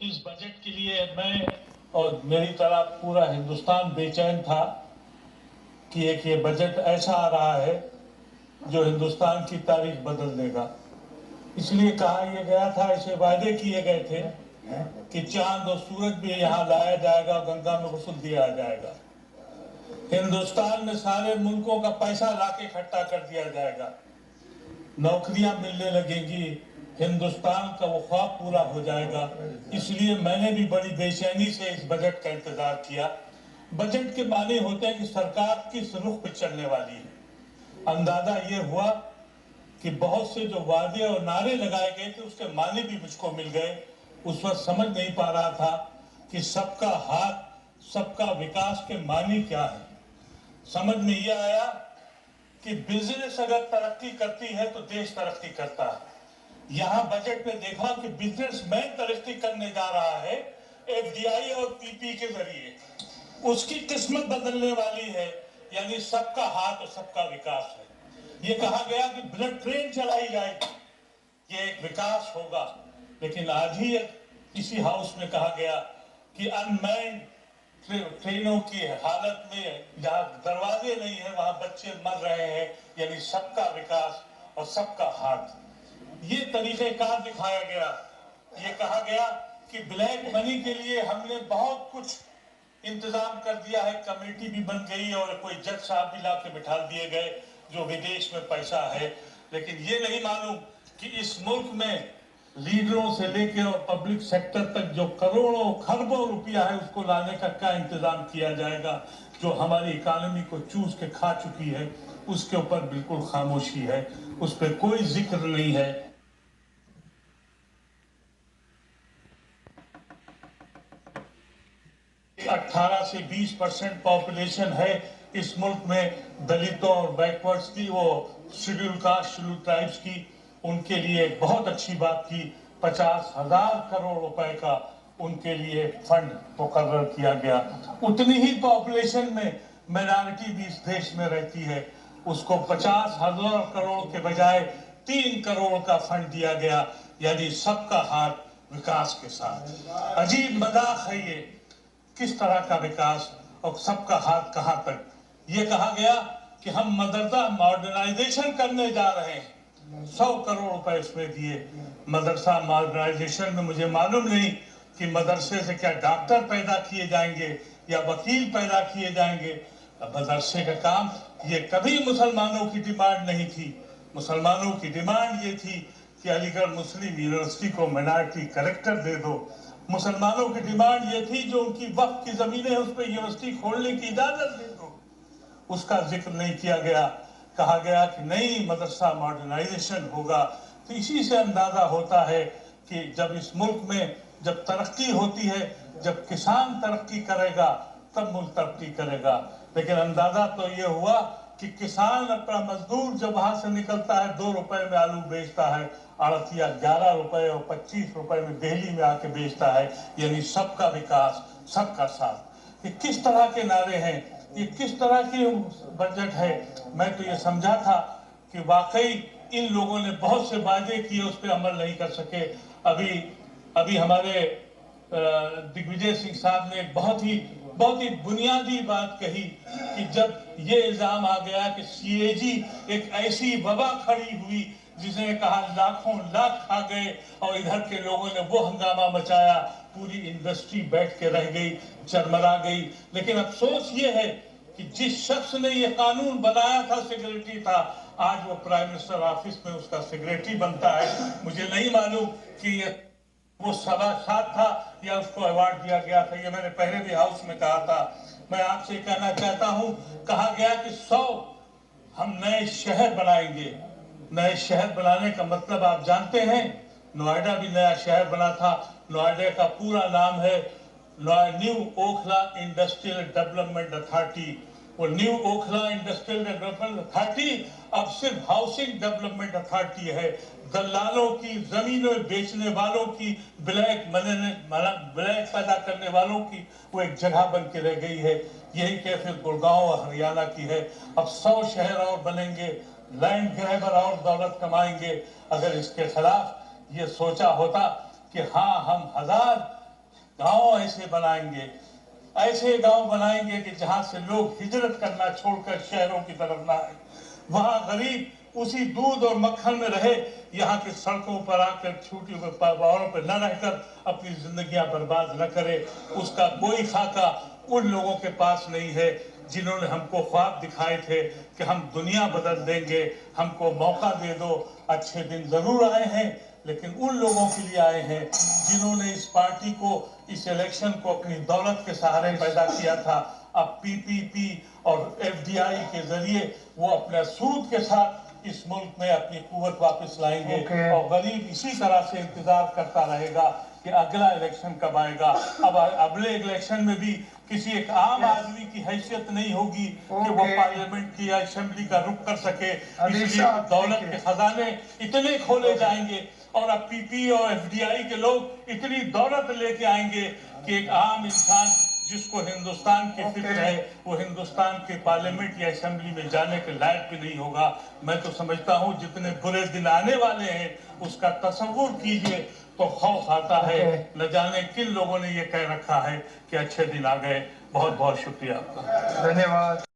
इस बजट के लिए मैं और मेरी तरह पूरा हिंदुस्तान बेचैन था कि एक ये बजट ऐसा आ रहा है जो हिंदुस्तान की तारीख बदल देगा। इसलिए कहा यह गया था, ऐसे वायदे किए गए थे कि चांद और सूरज भी यहाँ लाया जाएगा और गंगा में गुस्ल दिया जाएगा। हिंदुस्तान में सारे मुल्कों का पैसा लाके इकट्ठा कर दिया जाएगा, नौकरियां मिलने लगेंगी, हिंदुस्तान का वो ख्वाब पूरा हो जाएगा। इसलिए मैंने भी बड़ी बेचैनी से इस बजट का इंतजार किया। बजट के माने होते हैं कि सरकार किस रुख पे चलने वाली है। अंदाजा ये हुआ कि बहुत से जो वादे और नारे लगाए गए थे उसके माने भी मुझको मिल गए। उस वक्त समझ नहीं पा रहा था कि सबका हाथ सबका विकास के मानी क्या है। समझ में ये आया कि बिजनेस अगर तरक्की करती है तो देश तरक्की करता है। यहाँ बजट में देखा कि बिजनेसमैन तरक्की करने जा रहा है एफडीआई और पीपी के जरिए, उसकी किस्मत बदलने वाली है, यानी सबका हाथ और सबका विकास है। ये कहा गया कि बुलेट ट्रेन चलाई जाएगी, ये एक विकास होगा। लेकिन आज ही इसी हाउस में कहा गया कि अनमैन्ड ट्रेनों की हालत में जहाँ दरवाजे नहीं है वहां बच्चे मर रहे हैं, यानी सबका विकास और सबका हाथ। ये तरीक़ेकार दिखाया गया। ये कहा गया कि ब्लैक मनी के लिए हमने बहुत कुछ इंतजाम कर दिया है, कमेटी भी बन गई और कोई जज साहब भी ला के बिठा दिए गए जो विदेश में पैसा है। लेकिन ये नहीं मालूम कि इस मुल्क में लीडरों से लेकर और पब्लिक सेक्टर तक जो करोड़ों खरबों रुपया है उसको लाने का क्या इंतजाम किया जाएगा। जो हमारी इकानमी को चूस के खा चुकी है उसके ऊपर बिल्कुल खामोशी है, उस पर कोई जिक्र नहीं है। 18 से 20% पॉपुलेशन है इस मुल्क में दलितों और बैकवर्ड्स की, वो शेड्यूल कास्ट शेड्यूल ट्राइब्स की, उनके लिए बहुत अच्छी बात की। 50,000 करोड़ रुपए का उनके लिए फंड मुकर्रर किया गया। उतनी ही पॉपुलेशन में माइनॉरिटी भी इस देश में रहती है, उसको 50,000 करोड़ के बजाय 3 करोड़ का फंड दिया गया, यानी सबका हाथ विकास के साथ। अजीब मजाक है ये, किस तरह का विकास और सबका हाथ कहां तक। ये कहा गया कि हम मदरसा मॉडर्नाइजेशन करने जा रहे हैं, 100 करोड़ रुपए उसमें दिए। मदरसा मॉडर्नाइजेशन में मुझे मालूम नहीं कि मदरसे से क्या डॉक्टर पैदा किए जाएंगे या वकील पैदा किए जाएंगे। मदरसे का काम ये कभी मुसलमानों की डिमांड नहीं थी। मुसलमानों की डिमांड ये थी कि अलीगढ़ मुस्लिम यूनिवर्सिटी को माइनॉरिटी कलेक्टर दे दो। मुसलमानों की डिमांड ये थी जो उनकी वक्फ की जमीनें उस पर यूनिवर्सिटी खोलने की इजाजत दे दो, उसका जिक्र नहीं किया गया। कहा गया कि नहीं मदरसा मॉडर्नाइजेशन होगा। तो इसी से अंदाजा होता है कि जब इस मुल्क में जब तरक्की होती है, जब किसान तरक्की करेगा तब मुल्क तरक्की करेगा। लेकिन अंदाजा तो ये हुआ कि किसान अपना मजदूर जब वहां से निकलता है 2 रुपए में आलू बेचता है, आड़तिया 11 रुपए और 25 रुपए में दिल्ली में आके बेचता है, यानी सबका विकास सबका साथ। ये किस तरह के नारे हैं, ये किस तरह की बजट है। मैं तो ये समझा था कि वाकई इन लोगों ने बहुत से वादे किए, उस पर अमल नहीं कर सके। अभी हमारे दिग्विजय सिंह साहब ने बहुत ही बुनियादी बात कही कि जब ये इल्जाम आ गया कि सीएजी एक ऐसी वबा खड़ी हुई जिसने कहा लाखों लाख खा गए और इधर के लोगों ने वो हंगामा मचाया, पूरी इंडस्ट्री बैठ के रह गई, चरमरा गई। लेकिन अफसोस ये है कि जिस शख्स ने ये कानून बनाया था, सेक्रेटरी था, आज वो प्राइम मिनिस्टर ऑफिस में उसका सेक्रेटरी बनता है। मुझे नहीं मालूम कि ये वो सभासाद था या उसको अवार्ड दिया गया था। ये मैंने पहले भी हाउस में कहा था। मैं आपसे कहना चाहता हूं, कहा गया कि 100 हम नए शहर बनाएंगे। नए शहर बनाने का मतलब आप जानते हैं, नोएडा भी नया शहर बना था। नोएडा का पूरा नाम है new Okhla industrial development authority. वो new Okhla industrial development authority अब सिर्फ हाउसिंग डेवलपमेंट अथॉरिटी है। दलालों की, जमीनें बेचने वालों की, ब्लैक पैदा करने वालों की वो एक जगह बन के रह गई है। यही कैफियत गुड़गांव और हरियाणा की है। अब 100 शहर और बनेंगे, लैंड ग्रैबर और दौलत कमाएंगे। अगर इसके खिलाफ ये सोचा होता कि हाँ हम 1000 गांव ऐसे बनाएंगे, ऐसे गांव बनाएंगे कि जहां से लोग हिजरत करना छोड़कर शहरों की तरफ ना आए, वहां गरीब उसी दूध और मक्खन में रहे, यहाँ की सड़कों पर आकर छूटी हुई पहाड़ों पर न रहकर अपनी जिंदगियां बर्बाद न करे। उसका कोई खाका उन लोगों के पास नहीं है जिन्होंने हमको ख्वाब दिखाए थे कि हम दुनिया बदल देंगे, हमको मौका दे दो। अच्छे दिन जरूर आए हैं, लेकिन उन लोगों के लिए आए हैं जिन्होंने इस पार्टी को, इस इलेक्शन को अपनी दौलत के सहारे पैदा किया था। अब पीपीपी और एफडीआई के जरिए वो अपने सूद के साथ इस मुल्क में अपनी कुव्वत वापस लाएंगे। और गरीब इसी तरह से इंतजार करता रहेगा कि अगला इलेक्शन कब आएगा। अब अगले इलेक्शन में भी किसी एक आम आदमी की हैसियत नहीं होगी कि वो पार्लियामेंट की या असेंबली का रुख कर सके, इसलिए दौलत के खजाने इतने खोले जाएंगे और अब पीपी और एफडीआई के लोग इतनी दौलत लेके आएंगे कि एक आम इंसान जिसको हिंदुस्तान की फिक्र है वो हिंदुस्तान के पार्लियामेंट या असेंबली में जाने के लायक भी नहीं होगा। मैं तो समझता हूँ जितने बुरे दिन आने वाले हैं उसका तस्वुर कीजिए तो खौफ आता है। न जाने किन लोगों ने ये कह रखा है कि अच्छे दिन आ गए। बहुत बहुत शुक्रिया आपका। धन्यवाद।